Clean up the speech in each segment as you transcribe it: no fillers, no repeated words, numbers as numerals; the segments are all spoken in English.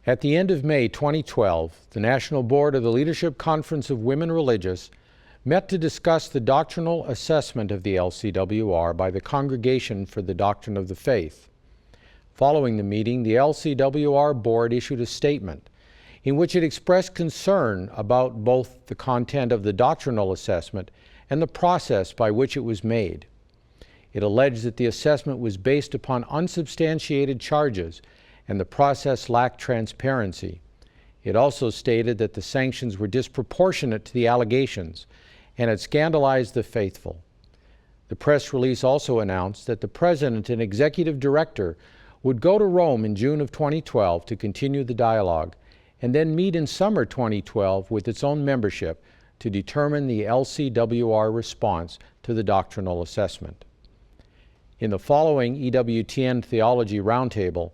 At the end of May 2012, the National Board of the Leadership Conference of Women Religious met to discuss the doctrinal assessment of the LCWR by the Congregation for the Doctrine of the Faith. Following the meeting, the LCWR board issued a statement in which it expressed concern about both the content of the doctrinal assessment and the process by which it was made. It alleged that the assessment was based upon unsubstantiated charges and the process lacked transparency. It also stated that the sanctions were disproportionate to the allegations and had scandalized the faithful. The press release also announced that the president and executive director would go to Rome in June of 2012 to continue the dialogue, and then meet in summer 2012 with its own membership to determine the LCWR response to the doctrinal assessment. In the following EWTN Theology Roundtable,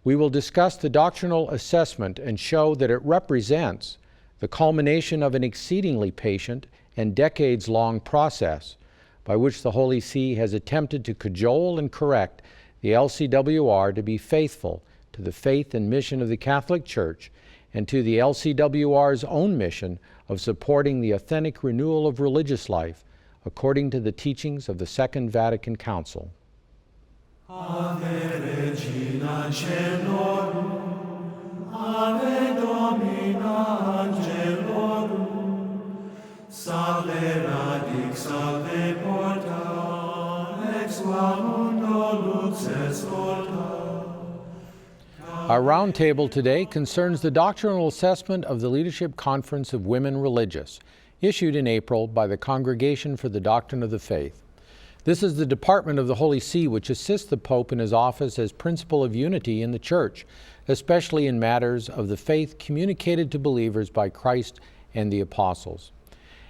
we will discuss the doctrinal assessment and show that it represents the culmination of an exceedingly patient and decades-long process by which the Holy See has attempted to cajole and correct the LCWR to be faithful to the faith and mission of the Catholic Church and to the LCWR's own mission of supporting the authentic renewal of religious life according to the teachings of the Second Vatican Council. Ave Regina Caelorum, Ave Domina Angelorum, Salve radix, salve porta, ex mundo lux est orta. Our roundtable today concerns the doctrinal assessment of the Leadership Conference of Women Religious, issued in April by the Congregation for the Doctrine of the Faith. This is the department of the Holy See which assists the Pope in his office as principle of unity in the Church, especially in matters of the faith communicated to believers by Christ and the Apostles.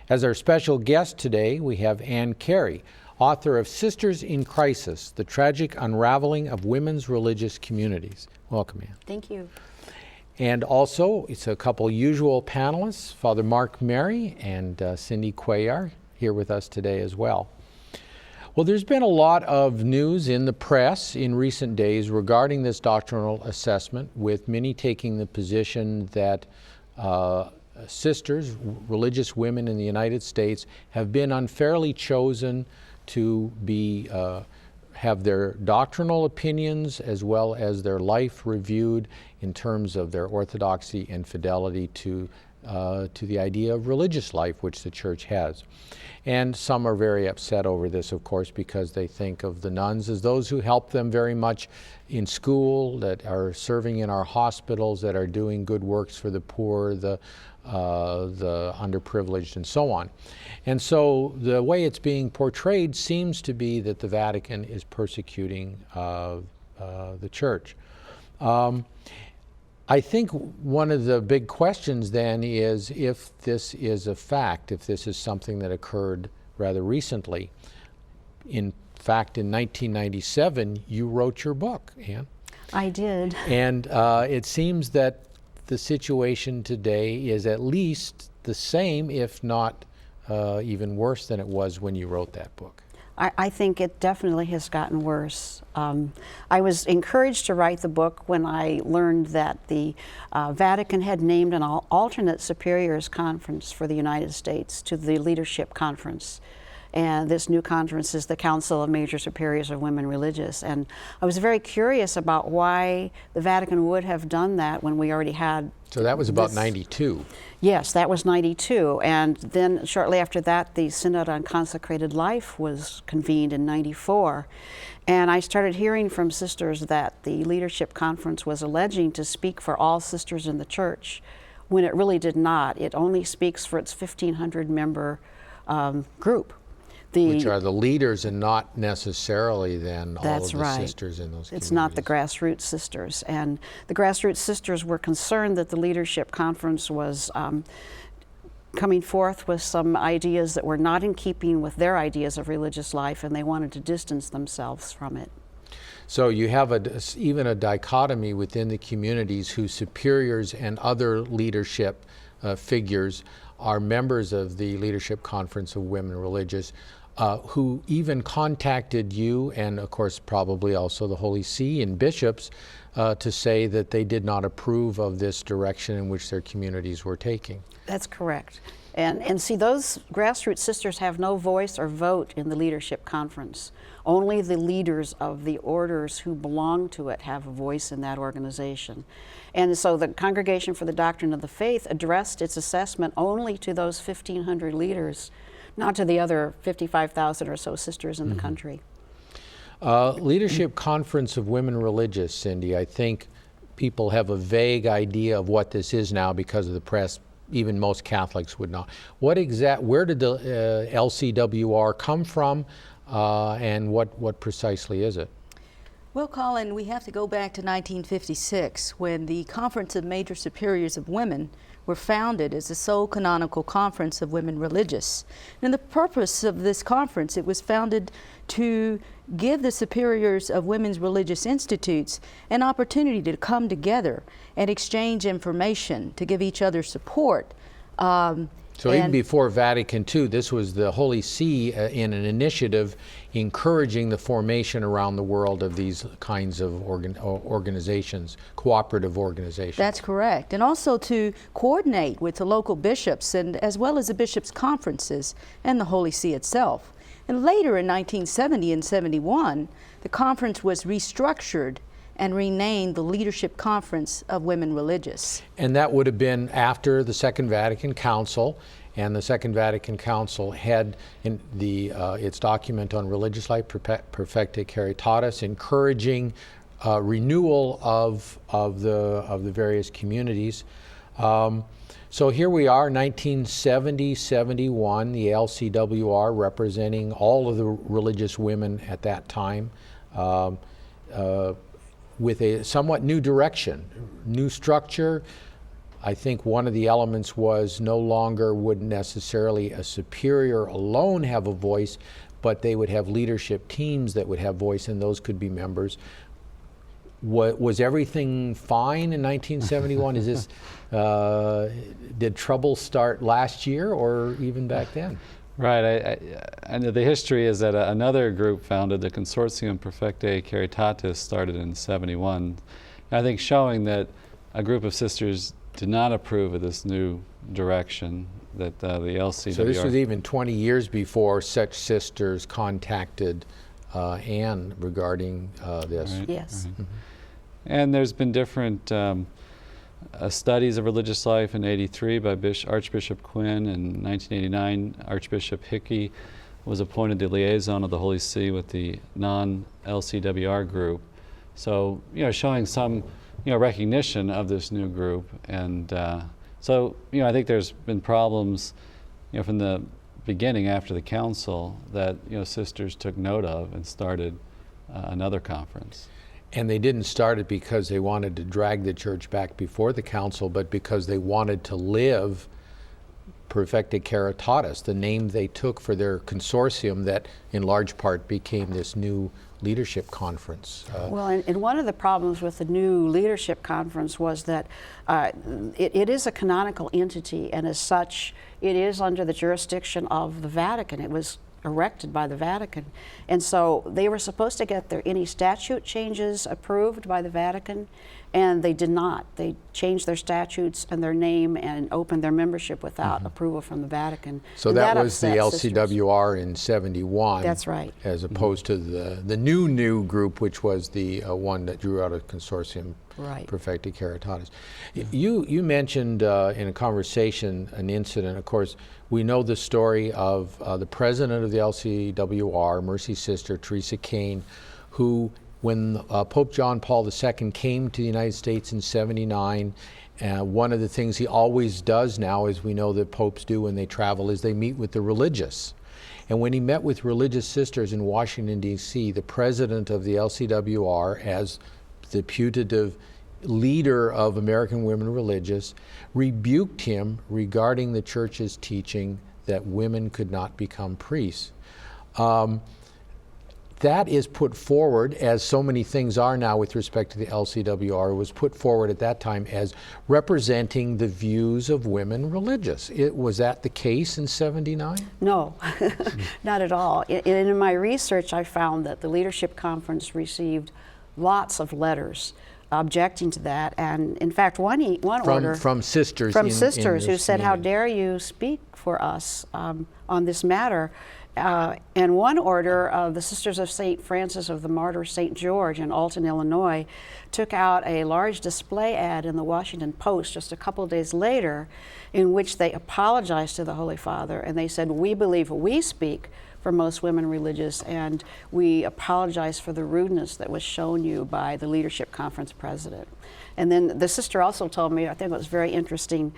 As our special guest today, we have Carey, author of Sisters in Crisis, The Tragic Unraveling of Women's Religious Communities. Welcome, Ann. Thank you. And also, it's a couple usual panelists, Father Mark Mary and Cindy Cuellar, here with us today as well. Well, there's been a lot of news in the press in recent days regarding this doctrinal assessment, with many taking the position that sisters, religious women in the United States, have been unfairly chosen to be have their doctrinal opinions as well as their life reviewed in terms of their orthodoxy and fidelity to the idea of religious life which the Church has. And some are very upset over this, of course, because they think of the nuns as those who help them very much in school, that are serving in our hospitals, that are doing good works for the poor, the underprivileged, and so on. And so the way it's being portrayed seems to be that the Vatican is persecuting the Church. I think one of the big questions then is if this is a fact, if this is something that occurred rather recently. In fact, in 1997, you wrote your book, Ann. I did. And it seems that the situation today is at least the same, if not even worse than it was when you wrote that book. I think it definitely has gotten worse. I was encouraged to write the book when I learned that the Vatican had named an alternate superiors conference for the United States to the Leadership Conference. And this new conference is the Council of Major Superiors of Women Religious. And I was very curious about why the Vatican would have done that when we already had. So that was about 92. Yes, that was 92. And then shortly after that, the Synod on Consecrated Life was convened in 94. And I started hearing from sisters that the Leadership Conference was alleging to speak for all sisters in the Church, when it really did not. It only speaks for its 1,500 member group. Which are the leaders and not necessarily then all of the right. sisters in those communities. It's not the grassroots sisters. And the grassroots sisters were concerned that the Leadership Conference was coming forth with some ideas that were not in keeping with their ideas of religious life, and they wanted to distance themselves from it. So you have even a dichotomy within the communities whose superiors and other leadership figures are members of the Leadership Conference of Women Religious, who even contacted you and, of course, probably also the Holy See and bishops to say that they did not approve of this direction in which their communities were taking. That's correct. And see, those grassroots sisters have no voice or vote in the leadership conference. Only the leaders of the orders who belong to it have a voice in that organization. And so the Congregation for the Doctrine of the Faith addressed its assessment only to those 1,500 leaders, not to the other 55,000 or so sisters in the country. Leadership Conference of Women Religious, Cindy, I think people have a vague idea of what this is now because of the press. Even most Catholics would not. Where did the LCWR come from, and what precisely is it? Well, Colin, we have to go back to 1956 when the Conference of Major Superiors of Women were founded as the sole canonical conference of women religious. And the purpose of this conference, it was founded to give the superiors of women's religious institutes an opportunity to come together and exchange information, to give each other support. So even before Vatican II, this was the Holy See in an initiative encouraging the formation around the world of these kinds of organizations, cooperative organizations. That's correct. And also to coordinate with the local bishops and as well as the bishops' conferences and the Holy See itself. And later in 1970 and 71, the conference was restructured and renamed the Leadership Conference of Women Religious. And that would have been after the Second Vatican Council, and the Second Vatican Council had in its document on religious life, Perfecte Caritatis, encouraging renewal of the various communities. So here we are, 1970-71, the LCWR representing all of the religious women at that time, with a somewhat new direction, new structure. I think one of the elements was no longer would necessarily a superior alone have a voice, but they would have leadership teams that would have voice, and those could be members. Was everything fine in 1971? Is this, did trouble start last year or even back then? Right. I know the history is that another group founded, the Consortium Perfecte Caritatis, started in '71. I think showing that a group of sisters did not approve of this new direction that the LCWR. So this was even 20 years before such sisters contacted Anne regarding this. Right. Yes. Right. And there's been different studies of religious life in '83 by Archbishop Quinn. In 1989, Archbishop Hickey was appointed the liaison of the Holy See with the non-LCWR group. So, showing some, recognition of this new group. And so, I think there's been problems, from the beginning after the council that, sisters took note of and started another conference. And they didn't start it because they wanted to drag the church back before the council, but because they wanted to live Perfecte Caritatis, the name they took for their consortium that in large part became this new leadership conference. Well, and one of the problems with the new leadership conference was that it is a canonical entity, and as such, it is under the jurisdiction of the Vatican. It was erected by the Vatican. And so they were supposed to get any statute changes approved by the Vatican, and they did not. They changed their statutes and their name and opened their membership without approval from the Vatican. So and that was the upset sisters. LCWR in '71. That's right. As opposed to the new group, which was the one that drew out a consortium, Right. Perfecte Caritatis. You mentioned in a conversation an incident. Of course, we know the story of the president of the LCWR, Mercy Sister Teresa Kane, who, when Pope John Paul II came to the United States in '79, one of the things he always does now, as we know that popes do when they travel, is they meet with the religious. And when he met with religious sisters in Washington, D.C., the president of the LCWR, as the putative leader of American Women Religious, rebuked him regarding the church's teaching that women could not become priests. that is put forward, as so many things are now with respect to the LCWR, was put forward at that time as representing the views of women religious. Was that the case in '79? No, not at all. In my research, I found that the Leadership Conference received lots of letters objecting to that, and in fact, one order from sisters from in sisters who this said, "How community. dare you speak for us on this matter?" And one order of the Sisters of St. Francis of the Martyr St. George in Alton, Illinois, took out a large display ad in the Washington Post just a couple of days later, in which they apologized to the Holy Father, and they said, "We believe we speak for most women religious, and we apologize for the rudeness that was shown you by the Leadership Conference president." And then the sister also told me, I think it was very interesting,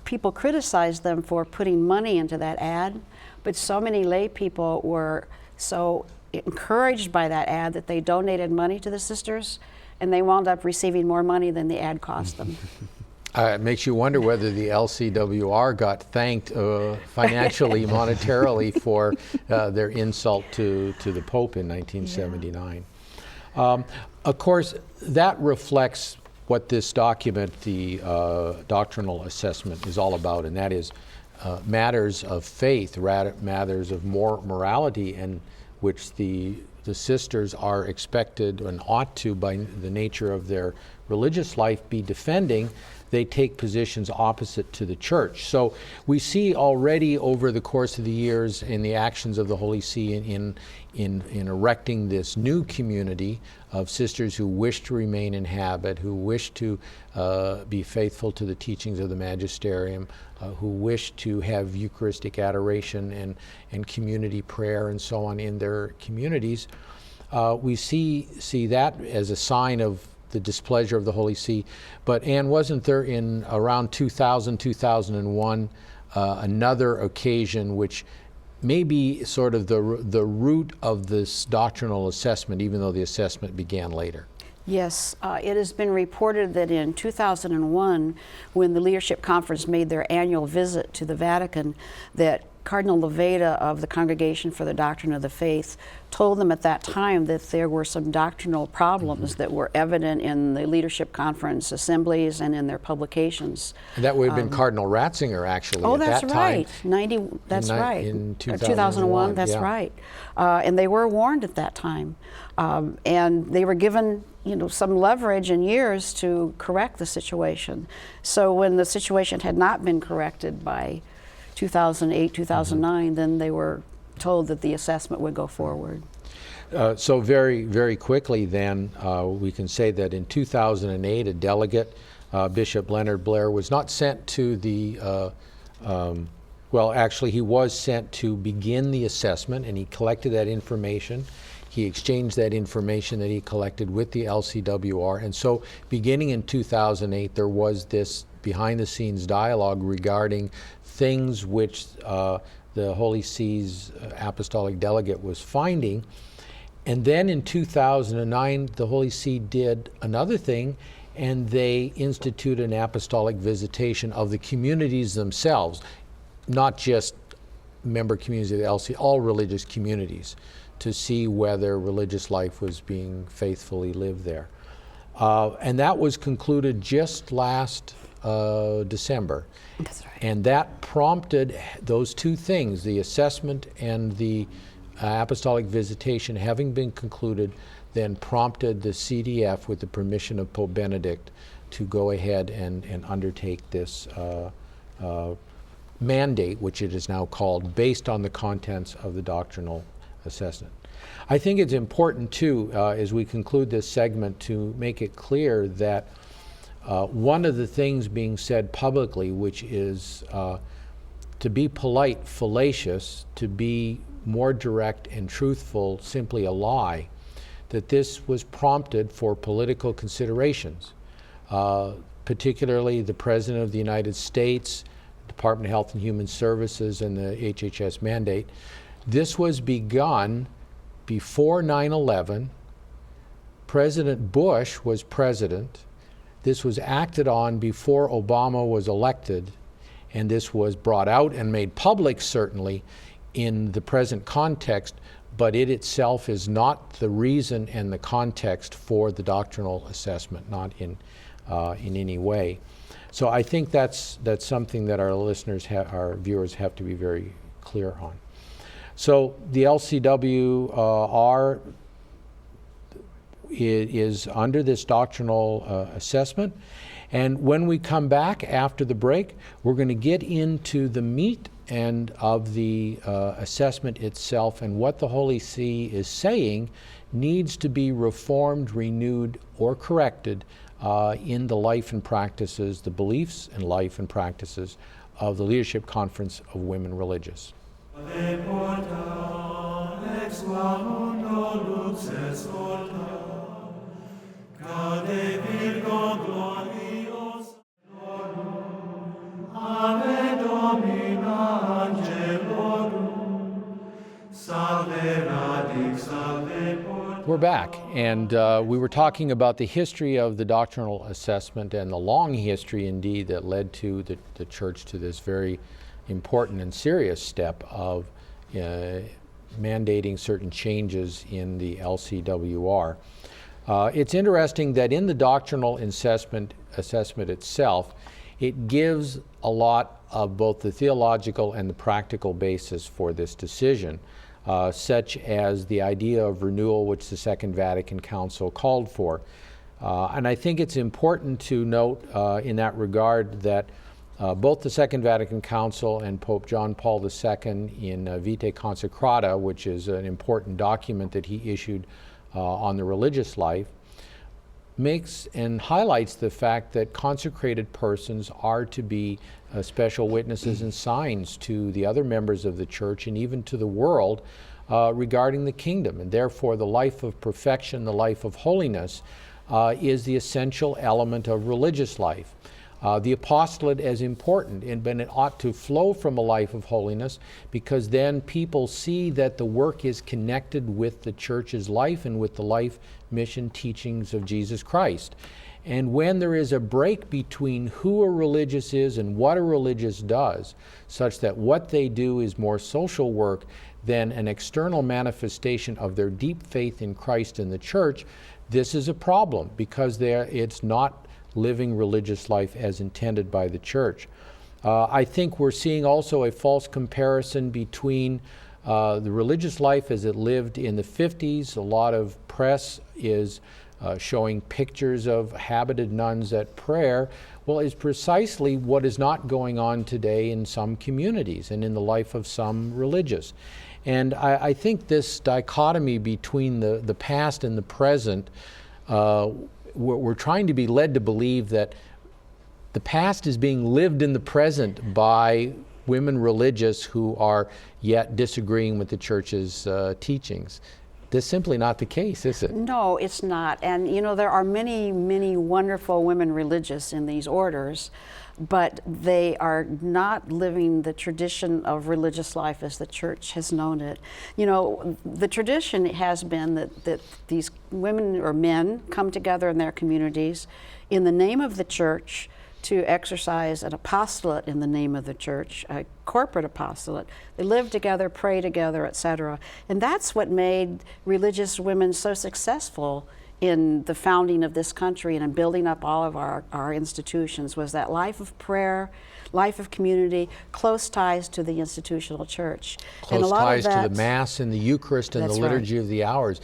people criticized them for putting money into that ad, but so many lay people were so encouraged by that ad that they donated money to the sisters, and they wound up receiving more money than the ad cost them. It makes you wonder whether the LCWR got thanked financially, monetarily for their insult to the Pope in 1979. Of course, that reflects what this document, the Doctrinal Assessment, is all about, and that is matters of faith, matters of morality, and which the sisters are expected and ought to, by the nature of their religious life, be defending. They take positions opposite to the church. So we see already over the course of the years in the actions of the Holy See in erecting this new community of sisters who wish to remain in habit, who wish to be faithful to the teachings of the magisterium, who wish to have Eucharistic adoration and community prayer and so on in their communities. We see that as a sign of the displeasure of the Holy See. But Anne, wasn't there in around 2000, 2001, another occasion which may be sort of the root of this doctrinal assessment, even though the assessment began later? Yes, it has been reported that in 2001, when the Leadership Conference made their annual visit to the Vatican, that Cardinal Leveda of the Congregation for the Doctrine of the Faith told them at that time that there were some doctrinal problems that were evident in the Leadership Conference assemblies and in their publications. And that would have been Cardinal Ratzinger, actually, Oh, at that's that time. right. That's right. In 2001, that's yeah. right. And they were warned at that time. And they were given, some leverage and years to correct the situation. So when the situation had not been corrected by 2008, 2009, then they were told that the assessment would go forward. So very, very quickly then, we can say that in 2008, a delegate, Bishop Leonard Blair, was not sent to the, well, actually he was sent to begin the assessment, and he collected that information. He exchanged that information that he collected with the LCWR, and so beginning in 2008, there was this behind-the-scenes dialogue regarding things which the Holy See's apostolic delegate was finding. And then in 2009, the Holy See did another thing, and they instituted an apostolic visitation of the communities themselves, not just member communities of the LC, all religious communities, to see whether religious life was being faithfully lived there. And that was concluded just last December. That's right. And that prompted those two things, the assessment and the apostolic visitation having been concluded, then prompted the CDF, with the permission of Pope Benedict, to go ahead and undertake this mandate, which it is now called, based on the contents of the doctrinal assessment. I think it's important too, as we conclude this segment, to make it clear that one of the things being said publicly, which is to be polite, fallacious, to be more direct and truthful, simply a lie, that this was prompted for political considerations, particularly the President of the United States, Department of Health and Human Services, and the HHS mandate. This was begun before 9/11. President Bush was president. This was acted on before Obama was elected, and this was brought out and made public, certainly, in the present context but it itself is not the reason and the context for the doctrinal assessment, not in any way. So I think that's something that our listeners, our viewers have to be very clear on. So the LCWR is under this doctrinal assessment. And when we come back after the break, we're going to get into the meat and of the assessment itself, and what the Holy See is saying needs to be reformed, renewed, or corrected in the life and practices, the beliefs and life and practices of the Leadership Conference of Women Religious. We're back, and we were talking about the history of the doctrinal assessment and the long history indeed that led to the church to this very important and serious step of mandating certain changes in the LCWR. It's interesting that in the doctrinal assessment itself, it gives a lot of both the theological and the practical basis for this decision, such as the idea of renewal, which the Second Vatican Council called for. And I think it's important to note in that regard that both the Second Vatican Council and Pope John Paul II in Vitae Consecrata, which is an important document that he issued on the religious life, makes and highlights the fact that consecrated persons are to be special witnesses and signs to the other members of the church and even to the world regarding the kingdom. And therefore the life of perfection, the life of holiness, is the essential element of religious life. The apostolate is important, but it ought to flow from a life of holiness, because then people see that the work is connected with the church's life and with the life, mission, teachings of Jesus Christ. And when there is a break between who a religious is and what a religious does, such that what they do is more social work than an external manifestation of their deep faith in Christ and the church, this is a problem, because it's not living religious life as intended by the church. I think we're seeing also a false comparison between the religious life as it lived in the 50s. A lot of press is showing pictures of habited nuns at prayer. Well, is precisely what is not going on today in some communities and in the life of some religious. And I think this dichotomy between the past and the present, we're trying to be led to believe that the past is being lived in the present by women religious who are yet disagreeing with the church's teachings. That's simply not the case, is it? No, it's not. And you know, there are many, many wonderful women religious in these orders, but they are not living the tradition of religious life as the church has known it. You know, the tradition has been that these women or men come together in their communities in the name of the church to exercise an apostolate in the name of the church, a corporate apostolate. They live together, pray together, etc. And that's what made religious women so successful in the founding of this country and in building up all of our institutions, was that life of prayer, life of community, close ties to the institutional church. Close ties to the Mass and the Eucharist and the Liturgy of the Hours.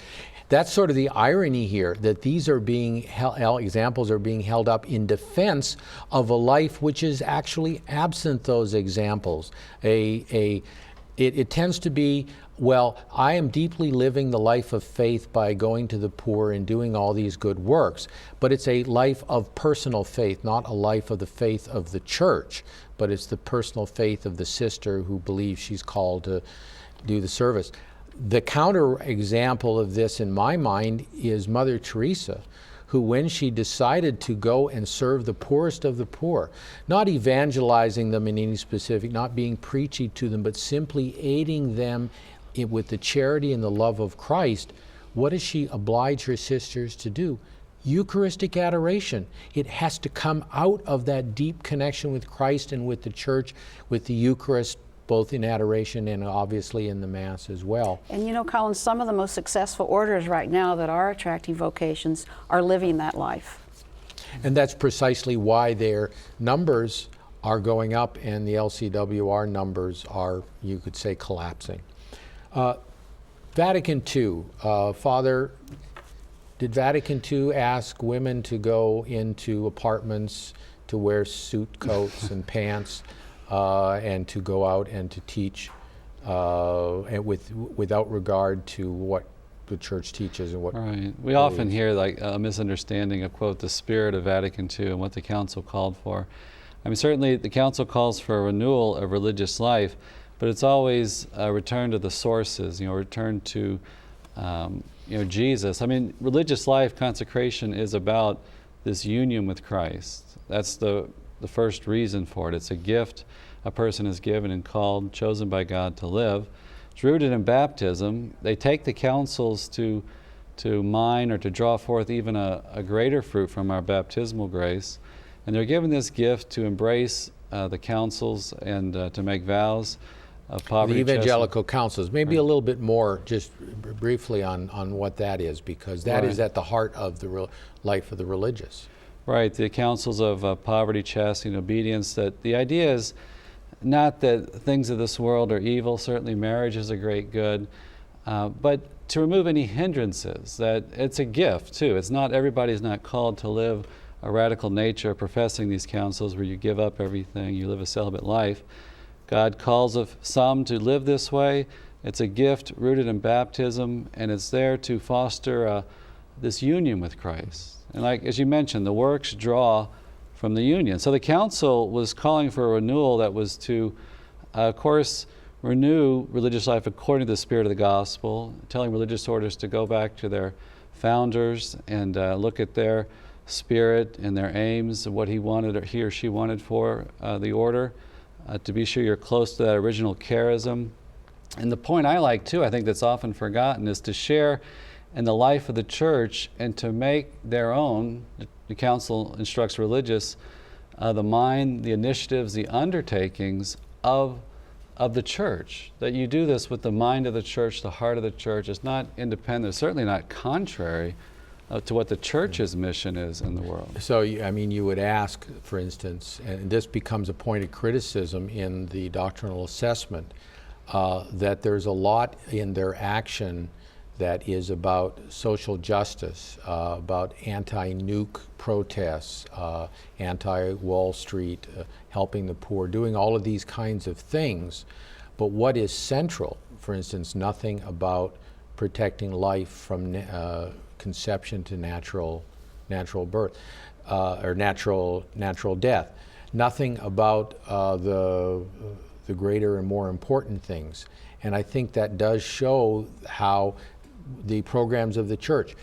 That's sort of the irony here, that these are being examples are being held up in defense of a life which is actually absent those examples. It tends to be, well, I am deeply living the life of faith by going to the poor and doing all these good works, but it's a life of personal faith, not a life of the faith of the church, but it's the personal faith of the sister who believes she's called to do the service. The counter example of this in my mind is Mother Teresa, who when she decided to go and serve the poorest of the poor, not evangelizing them in any specific, not being preachy to them, but simply aiding them with the charity and the love of Christ, what does she oblige her sisters to do? Eucharistic adoration. It has to come out of that deep connection with Christ and with the church, with the Eucharist, both in adoration and obviously in the Mass as well. And you know, Colin, some of the most successful orders right now that are attracting vocations are living that life. And that's precisely why their numbers are going up and the LCWR numbers are, you could say, collapsing. Vatican II, Father, did Vatican II ask women to go into apartments to wear suit coats and pants and to go out and to teach and without regard to what the Church teaches and what? Right. We often hear like a misunderstanding of, quote, the spirit of Vatican II and what the Council called for. I mean, certainly the Council calls for a renewal of religious life, but it's always a return to the sources, return to Jesus. I mean, religious life, consecration is about this union with Christ. That's the first reason for it. It's a gift a person is given and called, chosen by God to live. It's rooted in baptism. They take the counsels to mine or to draw forth even a greater fruit from our baptismal grace. And they're given this gift to embrace the counsels and to make vows of poverty. The evangelical counsels. Maybe a little bit more, just briefly, on what that is, because that is at the heart of the life of the religious. Right, the counsels of poverty, chastity, and obedience. That the idea is not that things of this world are evil. Certainly marriage is a great good, but to remove any hindrances. That it's a gift too. It's not, everybody's not called to live a radical nature professing these counsels where you give up everything, you live a celibate life. God calls of some to live this way. It's a gift rooted in baptism, and it's there to foster this union with Christ. And like, as you mentioned, the works draw from the union. So the Council was calling for a renewal that was to, of course, renew religious life according to the spirit of the gospel, telling religious orders to go back to their founders and look at their spirit and their aims, what he wanted or he or she wanted for the order, to be sure you're close to that original charism. And the point I like too, I think that's often forgotten, is to share in the life of the Church and to make their own. The Council instructs religious the mind, the initiatives, the undertakings of the Church. That you do this with the mind of the Church, the heart of the Church. It's not independent, it's certainly not contrary to what the Church's mission is in the world. So, I mean, you would ask, for instance, and this becomes a point of criticism in the doctrinal assessment, that there's a lot in their action that is about social justice, about anti-nuke protests, anti-Wall Street, helping the poor, doing all of these kinds of things. But what is central, for instance, nothing about protecting life from conception to natural birth, or natural death. Nothing about the greater and more important things. And I think that does show how the programs of the Church.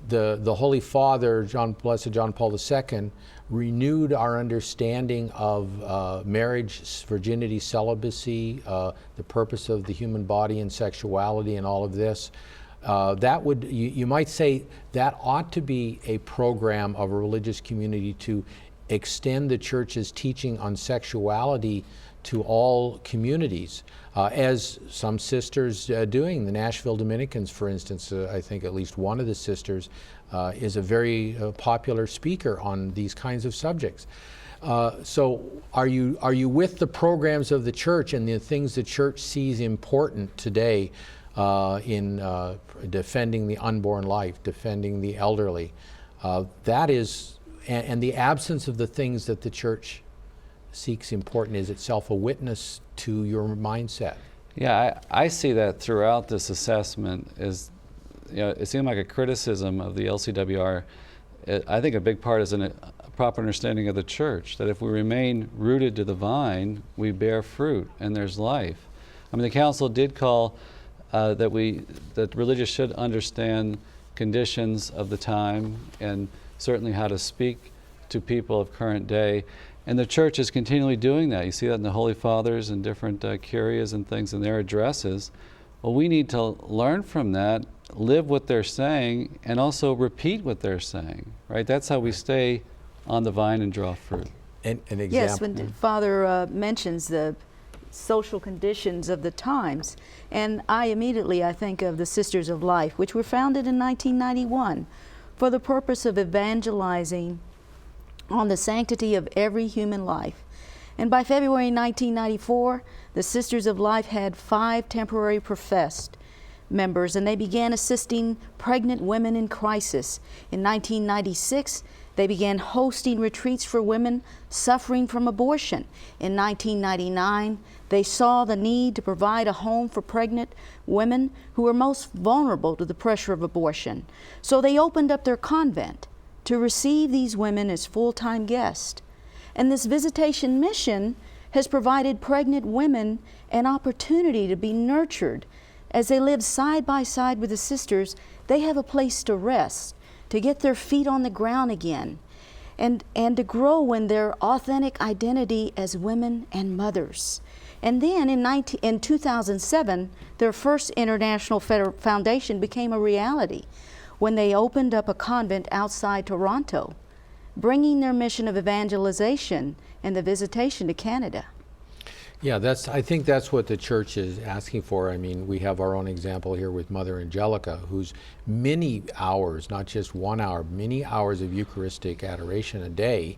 The Holy Father, Blessed John Paul II, renewed our understanding of marriage, virginity, celibacy, the purpose of the human body and sexuality and all of this. That would, you might say, that ought to be a program of a religious community to extend the Church's teaching on sexuality to all communities, as some sisters doing. The Nashville Dominicans, for instance, I think at least one of the sisters is a very popular speaker on these kinds of subjects. So are you with the programs of the Church and the things the Church sees important today in defending the unborn life, defending the elderly? That is, and the absence of the things that the Church seeks important is itself a witness to your mindset. Yeah, I see that throughout this assessment. Is, it seemed like a criticism of the LCWR. I think a big part is a proper understanding of the Church, that if we remain rooted to the vine, we bear fruit and there's life. I mean, the Council did call that religious should understand conditions of the time and certainly how to speak to people of current day. And the Church is continually doing that. You see that in the Holy Fathers and different curias and things in their addresses. Well, we need to learn from that, live what they're saying, and also repeat what they're saying, right? That's how we stay on the vine and draw fruit. An example. Yes, when Father mentions the social conditions of the times. And I think of the Sisters of Life, which were founded in 1991 for the purpose of evangelizing on the sanctity of every human life. And by February 1994, the Sisters of Life had 5 temporary professed members, and they began assisting pregnant women in crisis. In 1996, they began hosting retreats for women suffering from abortion. In 1999, they saw the need to provide a home for pregnant women who were most vulnerable to the pressure of abortion. So they opened up their convent to receive these women as full-time guests. And this visitation mission has provided pregnant women an opportunity to be nurtured. As they live side by side with the sisters, they have a place to rest, to get their feet on the ground again, and to grow in their authentic identity as women and mothers. And then in 2007, their first international foundation became a reality when they opened up a convent outside Toronto, bringing their mission of evangelization and the visitation to Canada. Yeah, I think that's what the church is asking for. I mean, we have our own example here with Mother Angelica, whose many hours, not just 1 hour, many hours of Eucharistic adoration a day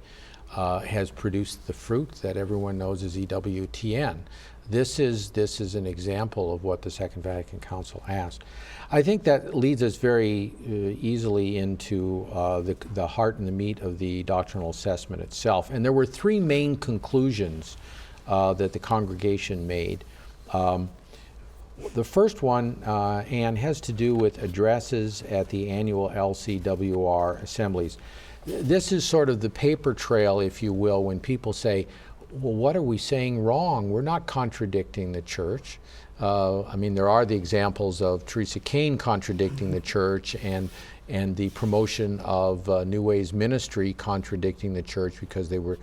has produced the fruit that everyone knows as EWTN. This is an example of what the Second Vatican Council asked. I think that leads us very easily into the heart and the meat of the doctrinal assessment itself. And there were 3 main conclusions that the congregation made. The first one, Anne, has to do with addresses at the annual LCWR assemblies. This is sort of the paper trail, if you will, when people say, well, what are we saying wrong? We're not contradicting the church. I mean, there are the examples of Teresa Kane contradicting the church and the promotion of New Way's ministry contradicting the church because they were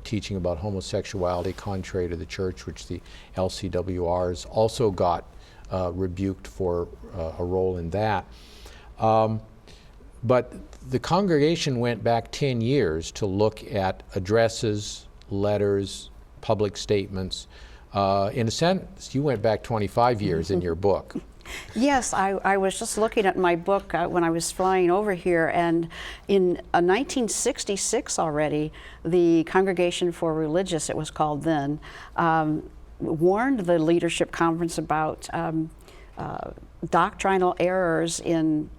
teaching about homosexuality contrary to the church, which the LCWRs also got rebuked for a role in that. But the congregation went back 10 years to look at addresses, letters, public statements. In a sense, you went back 25 years in your book. Yes, I was just looking at my book when I was flying over here, and in 1966 already, the Congregation for Religious, it was called then, warned the leadership conference about doctrinal errors in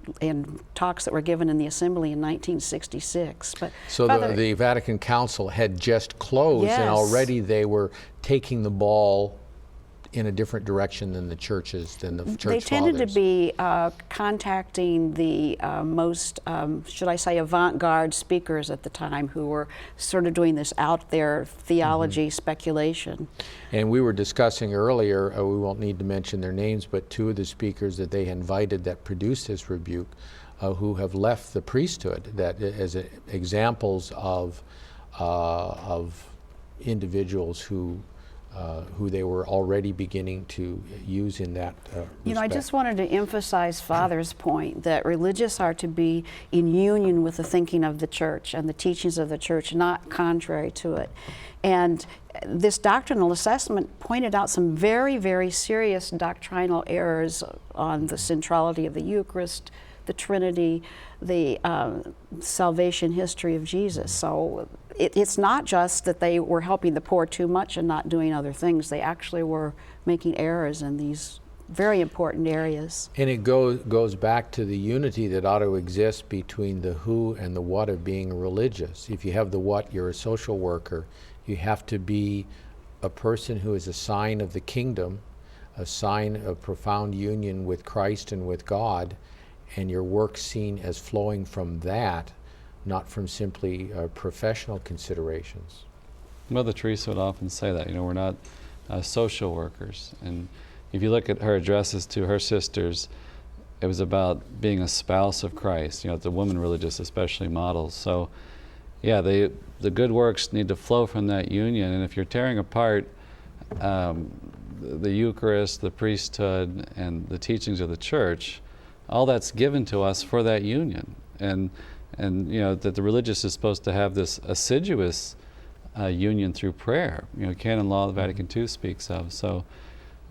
talks that were given in the assembly in 1966. But so the Vatican Council had just closed, yes, and already they were taking the ball in a different direction than the churches, than the church fathers. They tended to be contacting the most, should I say, avant-garde speakers at the time who were sort of doing this out there theology speculation. And we were discussing earlier, we won't need to mention their names, but 2 of the speakers that they invited that produced this rebuke who have left the priesthood, that as examples of individuals who they were already beginning to use in that You know, I respect. just wanted to emphasize Father's point that religious are to be in union with the thinking of the church and the teachings of the church, not contrary to it. And this doctrinal assessment pointed out some very, very serious doctrinal errors on the centrality of the Eucharist, the Trinity, the salvation history of Jesus. So it's not just that they were helping the poor too much and not doing other things. They actually were making errors in these very important areas. And it goes back to the unity that ought to exist between the who and the what of being religious. If you have the what, you're a social worker. You have to be a person who is a sign of the kingdom, a sign of profound union with Christ and with God, and your work seen as flowing from that, not from simply professional considerations. Mother Teresa would often say that, we're not social workers. And if you look at her addresses to her sisters, it was about being a spouse of Christ, the woman religious especially models. So yeah, the good works need to flow from that union. And if you're tearing apart the Eucharist, the priesthood, and the teachings of the church, all that's given to us for that union. And that the religious is supposed to have this assiduous union through prayer. Canon law of Vatican II speaks of. So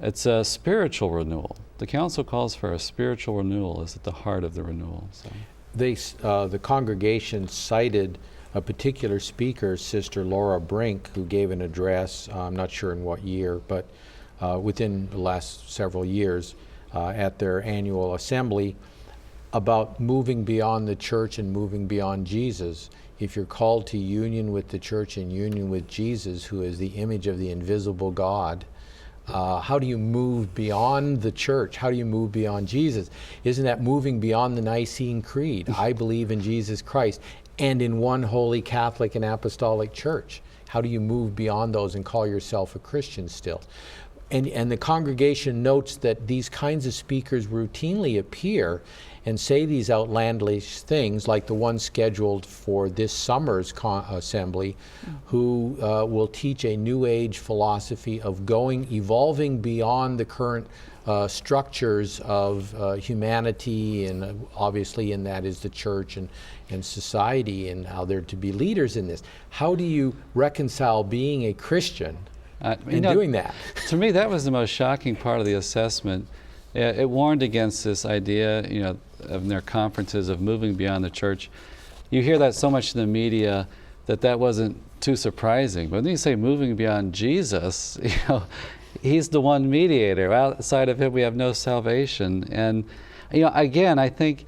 it's a spiritual renewal. The council calls for a spiritual renewal is at the heart of the renewal. So. The congregation cited a particular speaker, Sister Laura Brink, who gave an address, I'm not sure in what year, but within the last several years at their annual assembly, about moving beyond the church and moving beyond Jesus. If you're called to union with the church and union with Jesus, who is the image of the invisible God, how do you move beyond the church? How do you move beyond Jesus? Isn't that moving beyond the Nicene Creed? I believe in Jesus Christ and in one holy Catholic and Apostolic Church. How do you move beyond those and call yourself a Christian still? And the congregation notes that these kinds of speakers routinely appear and say these outlandish things, like the one scheduled for this summer's assembly, who will teach a New Age philosophy of evolving beyond the current structures of humanity, and obviously in that is the church and society, and how they're to be leaders in this. How do you reconcile being a Christian and doing that? To me, that was the most shocking part of the assessment. It warned against this idea, of their conferences of moving beyond the church. You hear that so much in the media that wasn't too surprising. But when you say moving beyond Jesus, He's the one mediator. Outside of Him, we have no salvation. And again, I think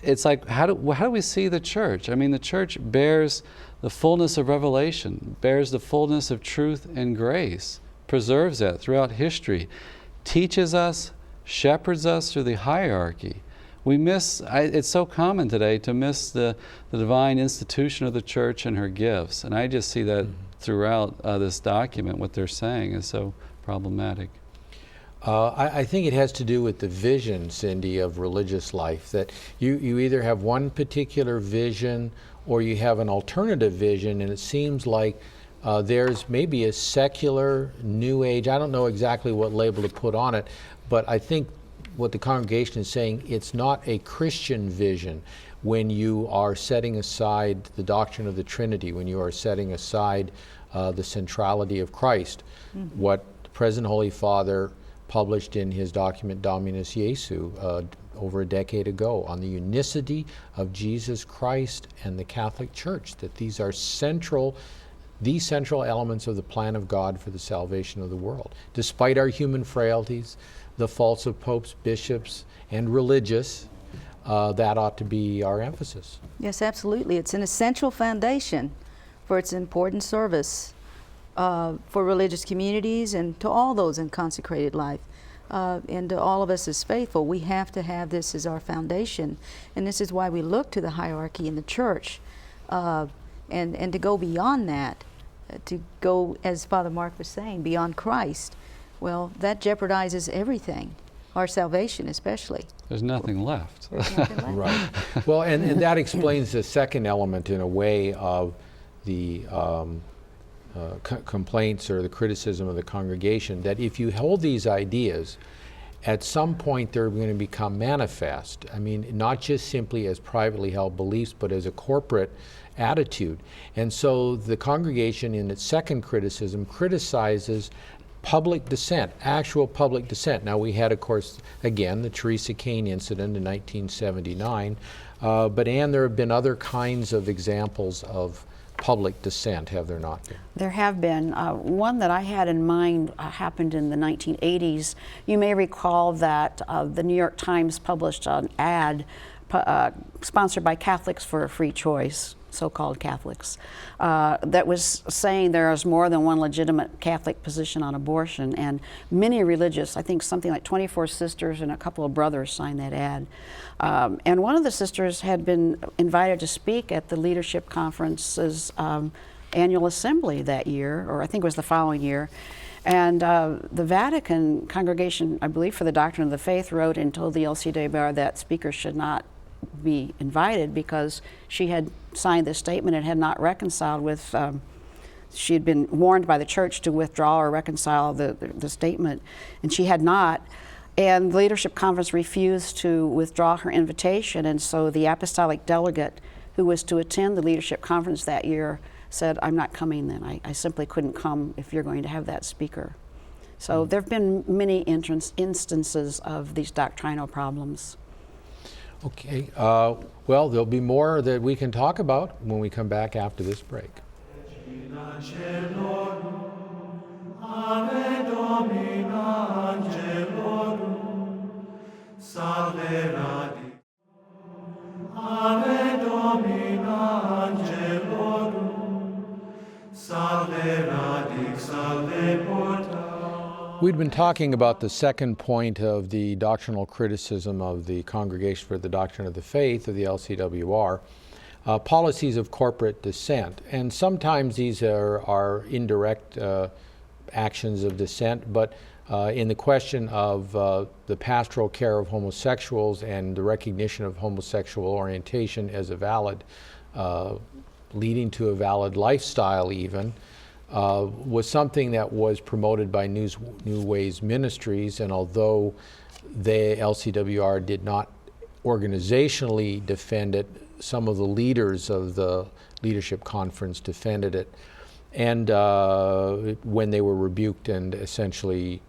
it's like, how do we see the church? I mean, the church bears the fullness of revelation, bears the fullness of truth and grace, preserves that throughout history, teaches us, shepherds us through the hierarchy. We miss, it's so common today to miss the divine institution of the church and her gifts. And I just see that throughout this document, what they're saying is so problematic. I think it has to do with the vision, Cindy, of religious life, that you either have one particular vision or you have an alternative vision, and it seems like there's maybe a secular, New Age, I don't know exactly what label to put on it, but I think what the congregation is saying, it's not a Christian vision when you are setting aside the doctrine of the Trinity, when you are setting aside the centrality of Christ. What the present Holy Father published in his document Dominus Jesu over a decade ago on the unicity of Jesus Christ and the Catholic Church, that these are the central elements of the plan of God for the salvation of the world. Despite our human frailties, the faults of popes, bishops, and religious, that ought to be our emphasis. Yes, absolutely. It's an essential foundation for its important service for religious communities and to all those in consecrated life. And to all of us as faithful, we have to have this as our foundation. And this is why we look to the hierarchy in the church. And to go beyond that, to go, as Father Mark was saying, beyond Christ, well, that jeopardizes everything, our salvation especially. There's nothing left. There's nothing left. Right. Well, and that explains the second element in a way of the complaints or the criticism of the congregation, that if you hold these ideas, at some point they're going to become manifest. I mean, not just simply as privately held beliefs, but as a corporate attitude. And so the congregation, in its second criticism, criticizes public dissent, actual public dissent. Now, we had, of course, again, the Teresa Kane incident in 1979, but Anne, there have been other kinds of examples of public dissent, have there not been? There have been. One that I had in mind happened in the 1980s. You may recall that the New York Times published an ad sponsored by Catholics for a Free Choice, so-called Catholics, that was saying there is more than one legitimate Catholic position on abortion, and many religious, I think something like 24 sisters and a couple of brothers signed that ad. And one of the sisters had been invited to speak at the Leadership Conference's annual assembly that year, or I think it was the following year. And the Vatican Congregation, I believe for the Doctrine of the Faith, wrote and told the LCWR that speakers should not be invited because she had signed this statement and had not reconciled with, she had been warned by the church to withdraw or reconcile the statement, and she had not. And the Leadership Conference refused to withdraw her invitation, and so the apostolic delegate who was to attend the Leadership Conference that year said, I'm not coming then. I simply couldn't come if you're going to have that speaker. So there have been many instances of these doctrinal problems. Okay, well, there'll be more that we can talk about when we come back after this break. Ave Domina Angelorum, salve radix. Ave Domina Angelorum, salve radix, salve porta. We'd been talking about the second point of the doctrinal criticism of the Congregation for the Doctrine of the Faith, of the LCWR, policies of corporate dissent. And sometimes these are indirect actions of dissent, but in the question of the pastoral care of homosexuals and the recognition of homosexual orientation as a valid, leading to a valid lifestyle even, was something that was promoted by New Ways Ministries, and although the LCWR did not organizationally defend it, some of the leaders of the leadership conference defended it, and when they were rebuked and essentially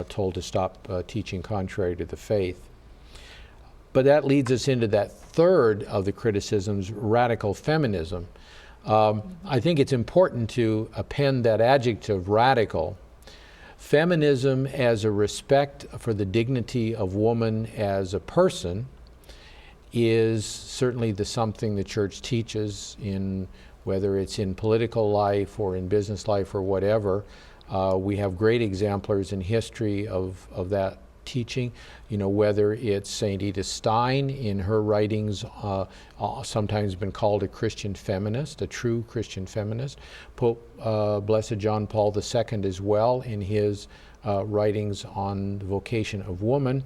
told to stop teaching contrary to the faith. But that leads us into that third of the criticisms, radical feminism. I think it's important to append that adjective, radical. Feminism as a respect for the dignity of woman as a person is certainly something the church teaches, in whether it's in political life or in business life or whatever. We have great exemplars in history of that teaching, whether it's St. Edith Stein in her writings, sometimes been called a Christian feminist, a true Christian feminist. Pope Blessed John Paul II as well in his writings on the vocation of woman.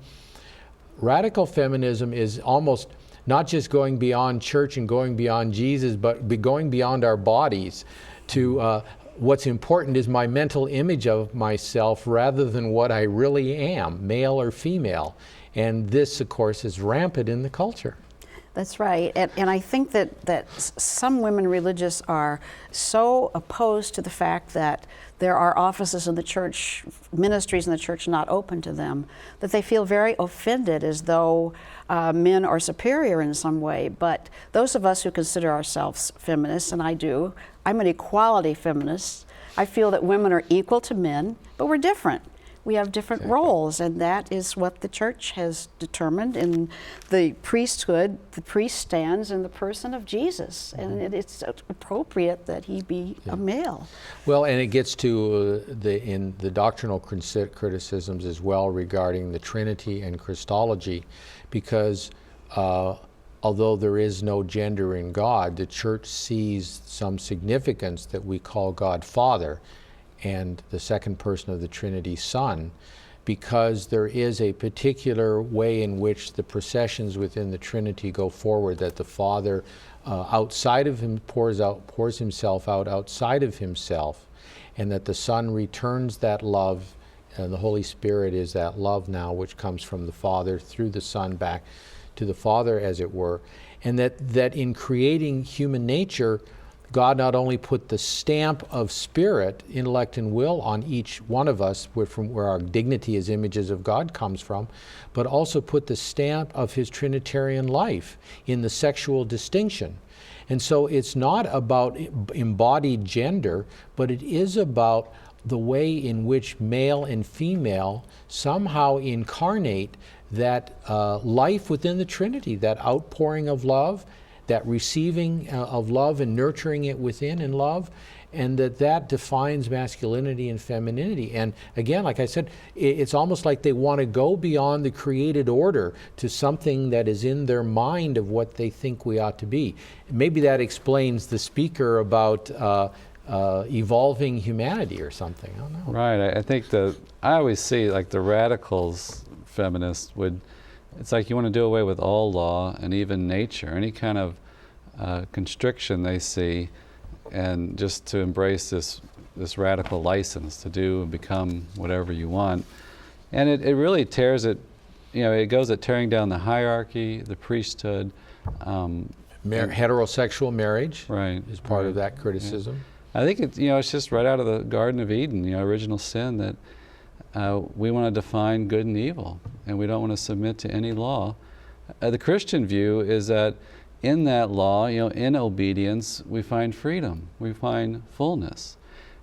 Radical feminism is almost not just going beyond church and going beyond Jesus, but going beyond our bodies to what's important is my mental image of myself rather than what I really am, male or female. And this, of course, is rampant in the culture. That's right. And I think that some women religious are so opposed to the fact that there are offices in the church, ministries in the church not open to them, that they feel very offended, as though men are superior in some way. But those of us who consider ourselves feminists, and I do, I'm an equality feminist. I feel that women are equal to men, but we're different. We have different roles, and that is what the church has determined. In the priesthood, the priest stands in the person of Jesus, and it's appropriate that he be a male. Well, and it gets to in the doctrinal criticisms as well regarding the Trinity and Christology, because although there is no gender in God, the church sees some significance that we call God Father and the second person of the Trinity, Son, because there is a particular way in which the processions within the Trinity go forward, that the Father outside of him pours himself out outside of himself, and that the Son returns that love, and the Holy Spirit is that love now which comes from the Father through the Son back to the Father, as it were, and that in creating human nature, God not only put the stamp of spirit, intellect, and will on each one of us, where our dignity as images of God comes from, but also put the stamp of his Trinitarian life in the sexual distinction. And so it's not about embodied gender, but it is about the way in which male and female somehow incarnate that life within the Trinity, that outpouring of love, that receiving of love and nurturing it within in love, and that defines masculinity and femininity. And again, like I said, it's almost like they want to go beyond the created order to something that is in their mind of what they think we ought to be. Maybe that explains the speaker about evolving humanity or something. I don't know. Right. I think I always see like the radicals feminists it's like you want to do away with all law and even nature, any kind of constriction they see, and just to embrace this radical license to do and become whatever you want. And it really tears it, it goes at tearing down the hierarchy, the priesthood, Heterosexual marriage Right. is part of right. that criticism. I think it's, it's just right out of the Garden of Eden, original sin, that we want to define good and evil, and we don't want to submit to any law. The Christian view is that in that law, in obedience, we find freedom, we find fullness.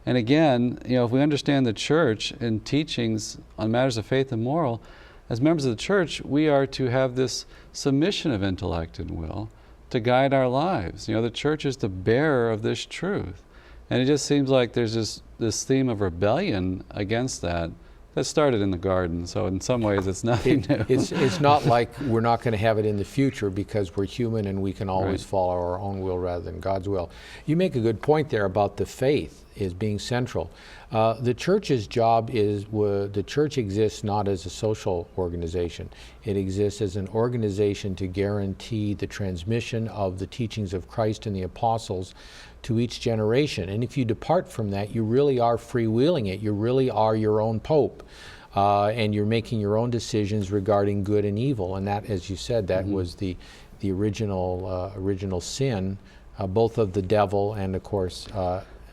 And again, if we understand the church and teachings on matters of faith and moral, as members of the church, we are to have this submission of intellect and will to guide our lives. The church is the bearer of this truth. And it just seems like there's this theme of rebellion against that started in the garden. So in some ways, it's nothing new. It's not like we're not going to have it in the future, because we're human and we can always Right. follow our own will rather than God's will. You make a good point there about the faith is being central. The church's job is, the church exists not as a social organization. It exists as an organization to guarantee the transmission of the teachings of Christ and the apostles to each generation. And if you depart from that, you really are freewheeling it. You really are your own pope. And you're making your own decisions regarding good and evil. And that, as you said, that was the original sin, both of the devil and, of course,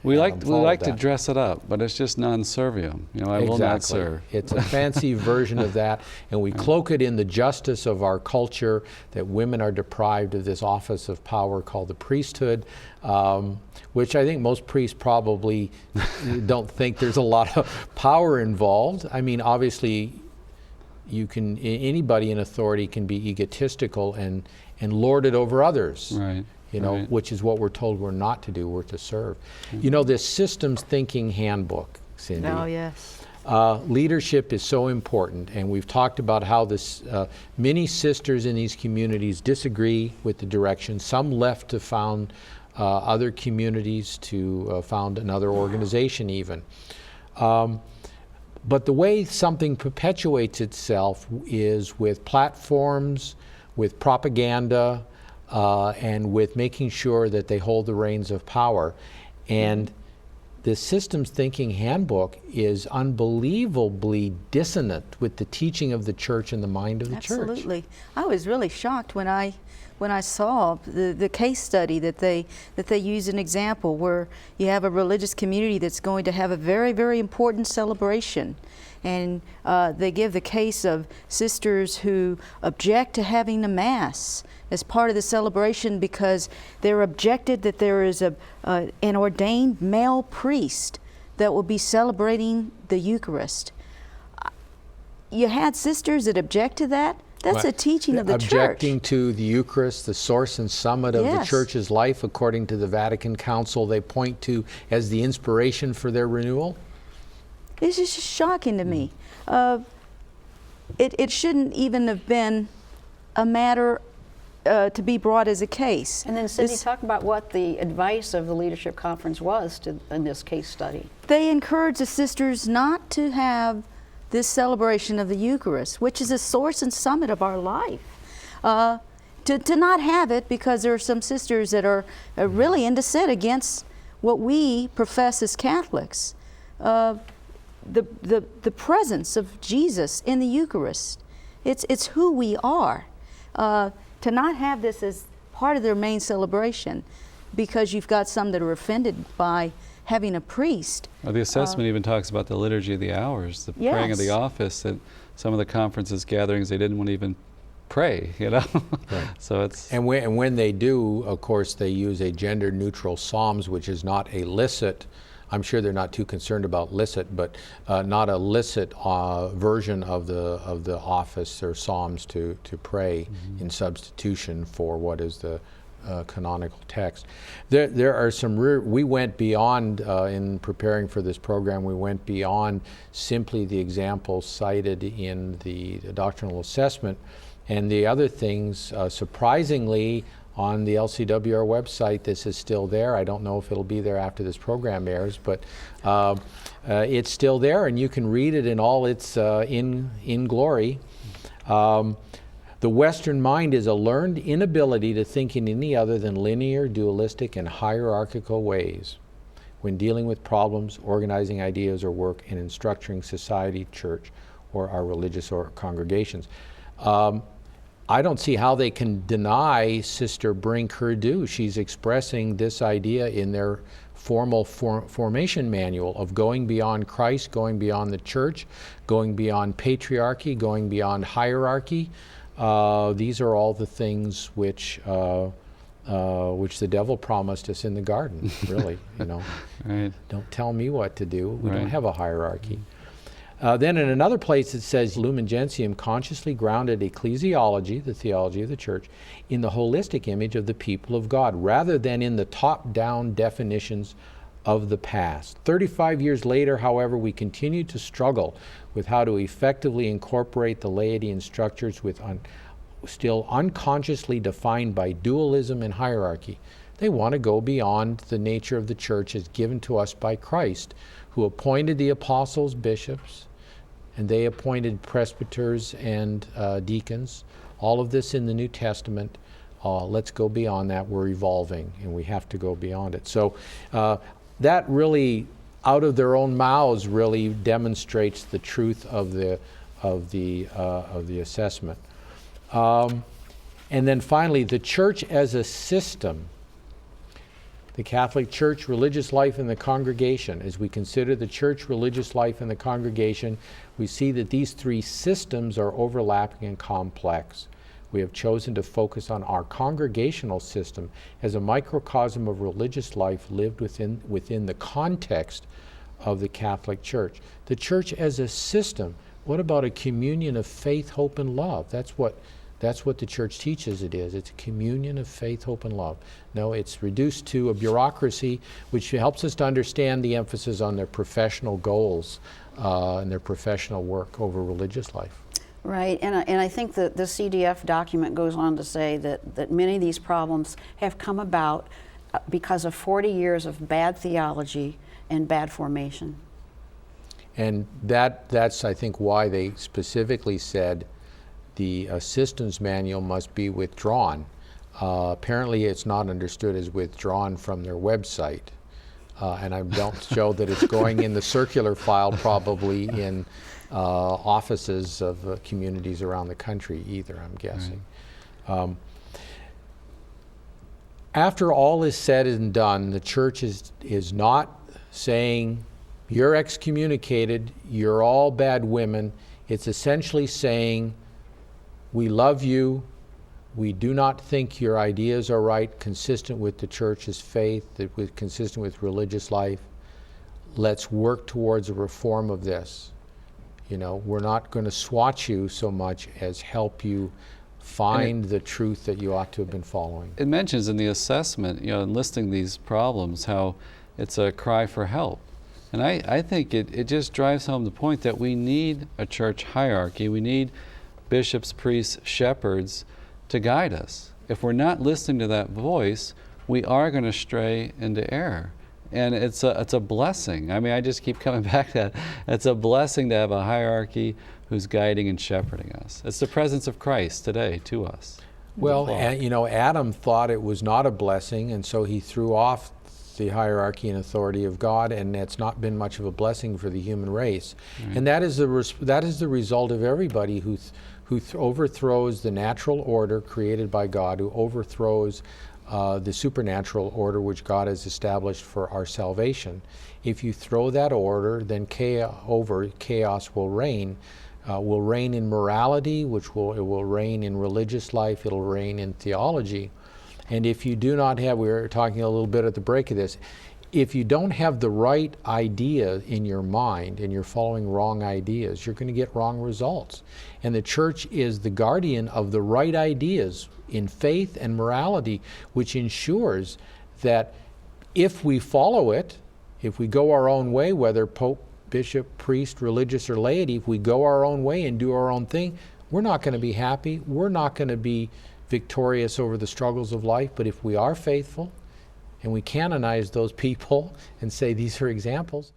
We like to that. dress it up, but it's just non serviam. I will not serve. It's a fancy version of that, and we cloak it in the justice of our culture, that women are deprived of this office of power called the priesthood, which I think most priests probably don't think there's a lot of power involved. I mean, obviously, anybody in authority can be egotistical and lord it over others. Right. Right. Which is what we're told we're not to do, we're to serve. This systems thinking handbook, Cindy. Oh, yes. Leadership is so important, and we've talked about how many sisters in these communities disagree with the direction. Some left to found other communities, to found another organization even. But the way something perpetuates itself is with platforms, with propaganda, and with making sure that they hold the reins of power. And the systems thinking handbook is unbelievably dissonant with the teaching of the church and the mind of the church. Absolutely. I was really shocked when I saw the case study that they use an example where you have a religious community that's going to have a very, very important celebration. And they give the case of sisters who object to having the Mass as part of the celebration because they're objected that there is an ordained male priest that will be celebrating the Eucharist. You had sisters that object to that? That's a teaching of the church. Objecting to the Eucharist, the source and summit of the church's life, according to the Vatican Council, they point to as the inspiration for their renewal? It's just shocking to me. It shouldn't even have been a matter to be brought as a case. And then Cindy, talk about what the advice of the Leadership Conference was in this case study. They encouraged the sisters not to have this celebration of the Eucharist, which is a source and summit of our life. To not have it because there are some sisters that are really into sin against what we profess as Catholics. The presence of Jesus in the Eucharist, it's who we are. To not have this as part of their main celebration because you've got some that are offended by having a priest. Well, the assessment even talks about the liturgy of the hours, the praying of the office, that some of the conferences, gatherings, they didn't want to even pray, Right. So it's... And when they do, of course, they use a gender-neutral psalms, which is not a licit. I'm sure they're not too concerned about licit, but not a licit version of the office or psalms to pray in substitution for what is the canonical text. There are some we went beyond in preparing for this program. We went beyond simply the examples cited in the doctrinal assessment, and the other things. Surprisingly, on the LCWR website, this is still there. I don't know if it'll be there after this program airs, but it's still there, and you can read it in all its in glory. The Western mind is a learned inability to think in any other than linear, dualistic, and hierarchical ways when dealing with problems, organizing ideas or work, and instructing society, church, or our religious or congregations. I don't see how they can deny Sister Brink her due. She's expressing this idea in their formal formation manual of going beyond Christ, going beyond the church, going beyond patriarchy, going beyond hierarchy. These are all the things which the devil promised us in the garden, really. Right. Don't tell me what to do. We Right. don't have a hierarchy. Then in another place it says, Lumen Gentium consciously grounded ecclesiology, the theology of the church, in the holistic image of the people of God, rather than in the top-down definitions of the past. 35 years later, however, we continue to struggle with how to effectively incorporate the laity in structures with still unconsciously defined by dualism and hierarchy. They want to go beyond the nature of the church as given to us by Christ, who appointed the apostles, bishops, and they appointed presbyters and deacons. All of this in the New Testament. Let's go beyond that. We're evolving, and we have to go beyond it. So that really, out of their own mouths, really demonstrates the truth of the assessment. And then finally, the church as a system. The Catholic Church, religious life in the congregation. As we consider the church, religious life in the congregation, we see that these three systems are overlapping and complex. We have chosen to focus on our congregational system as a microcosm of religious life lived within the context of the Catholic Church. The church as a system. What about a communion of faith, hope, and love? That's what the church teaches it is. It's a communion of faith, hope, and love. No, it's reduced to a bureaucracy, which helps us to understand the emphasis on their professional goals and their professional work over religious life. Right, and I think that the CDF document goes on to say that many of these problems have come about because of 40 years of bad theology and bad formation. And that's, I think, why they specifically said the systems manual must be withdrawn. Apparently it's not understood as withdrawn from their website. And I don't show that it's going in the circular file right. in offices of communities around the country either, I'm guessing. Right. After all is said and done, the church is not saying, you're excommunicated, you're all bad women. It's essentially saying, we love you. We do not think your ideas are right, consistent with the church's faith, consistent with religious life. Let's work towards a reform of this. We're not going to swat you so much as help you find the truth that you ought to have been following. It mentions in the assessment, in listing these problems, how it's a cry for help. And I think it just drives home the point that we need a church hierarchy. We need bishops, priests, shepherds to guide us. If we're not listening to that voice, we are going to stray into error. And it's a blessing. I mean, I just keep coming back to that. It's a blessing to have a hierarchy who's guiding and shepherding us. It's the presence of Christ today to us. Well, Adam thought it was not a blessing, and so he threw off the hierarchy and authority of God, and it's not been much of a blessing for the human race. Right. And that is the result of everybody who overthrows the natural order created by God, who overthrows the supernatural order which God has established for our salvation. If you throw that order, then chaos will reign. Will reign in morality, it will reign in religious life, it'll reign in theology. And if you do not have, we were talking a little bit at the break of this, if you don't have the right idea in your mind and you're following wrong ideas, you're going to get wrong results. And the church is the guardian of the right ideas in faith and morality, which ensures that if we follow it, if we go our own way, whether pope, bishop, priest, religious, or laity, if we go our own way and do our own thing, we're not going to be happy. We're not going to be victorious over the struggles of life. But if we are faithful and we canonize those people and say these are examples,